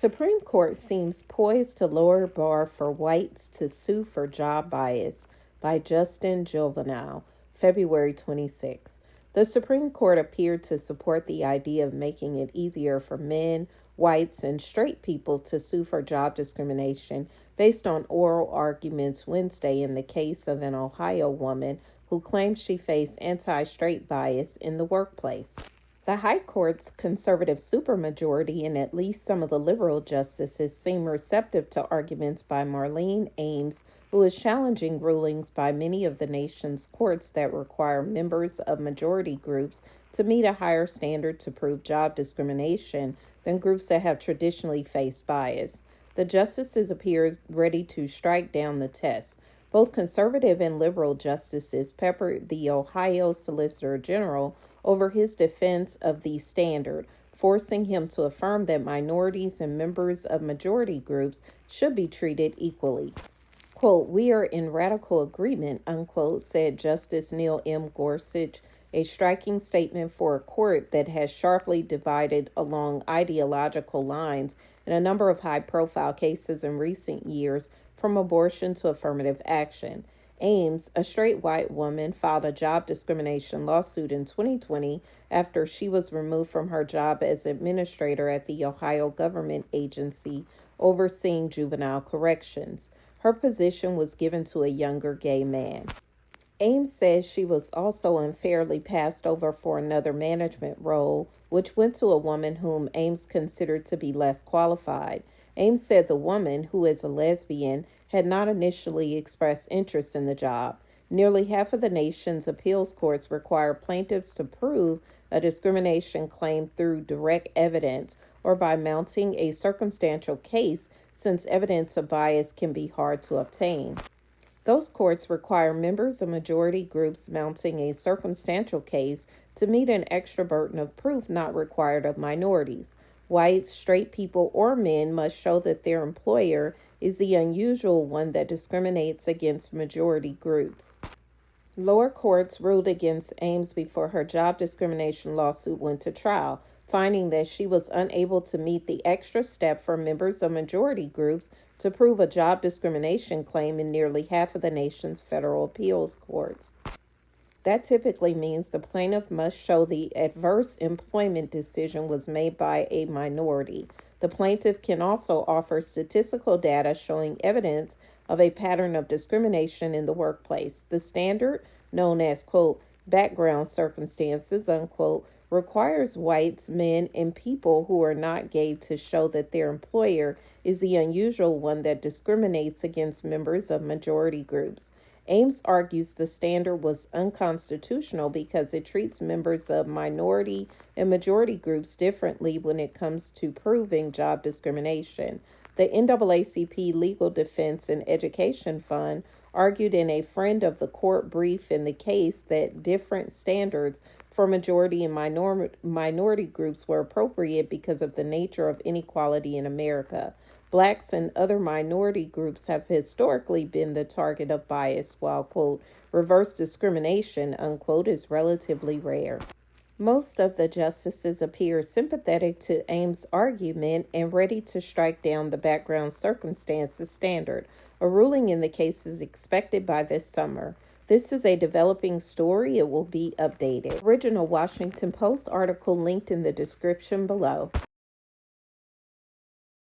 Supreme Court seems poised to lower bar for whites to sue for job bias by Justin Juvenile, February 26. The Supreme Court appeared to support the idea of making it easier for men, whites, and straight people to sue for job discrimination based on oral arguments Wednesday in the case of an Ohio woman who claimed she faced anti-straight bias in the workplace. The High Court's conservative supermajority and at least some of the liberal justices seem receptive to arguments by Marlene Ames, who is challenging rulings by many of the nation's courts that require members of majority groups to meet a higher standard to prove job discrimination than groups that have traditionally faced bias. The justices appear ready to strike down the test. Both conservative and liberal justices peppered the Ohio Solicitor General over his defense of the standard, forcing him to affirm that minorities and members of majority groups should be treated equally. Quote, "We are in radical agreement," unquote, said Justice Neil M. Gorsuch, a striking statement for a court that has sharply divided along ideological lines in a number of high-profile cases in recent years, from abortion to affirmative action. Ames, a straight white woman, filed a job discrimination lawsuit in 2020 after she was removed from her job as administrator at the Ohio government agency overseeing juvenile corrections. Her position was given to a younger gay man. Ames says she was also unfairly passed over for another management role, which went to a woman whom Ames considered to be less qualified. Ames said the woman, who is a lesbian, had not initially expressed interest in the job. Nearly half of the nation's appeals courts require plaintiffs to prove a discrimination claim through direct evidence or by mounting a circumstantial case, since evidence of bias can be hard to obtain. Those courts require members of majority groups mounting a circumstantial case to meet an extra burden of proof not required of minorities. Whites, straight people, or men must show that their employer is the unusual one that discriminates against majority groups. Lower courts ruled against Ames before her job discrimination lawsuit went to trial, finding that she was unable to meet the extra step for members of majority groups to prove a job discrimination claim in nearly half of the nation's federal appeals courts. That typically means the plaintiff must show the adverse employment decision was made by a minority. The plaintiff can also offer statistical data showing evidence of a pattern of discrimination in the workplace. The standard, known as, quote, background circumstances, unquote, requires whites, men, and people who are not gay to show that their employer is the unusual one that discriminates against members of majority groups. Ames argues the standard was unconstitutional because it treats members of minority and majority groups differently when it comes to proving job discrimination. The NAACP Legal Defense and Education Fund argued in a friend of the court brief in the case that different standards for majority and minority groups were appropriate because of the nature of inequality in America. Blacks and other minority groups have historically been the target of bias, while, quote, reverse discrimination, unquote, is relatively rare. Most of the justices appear sympathetic to Ames' argument and ready to strike down the background circumstances standard. A ruling in the case is expected by this summer. This is a developing story. It will be updated. Original Washington Post article linked in the description below.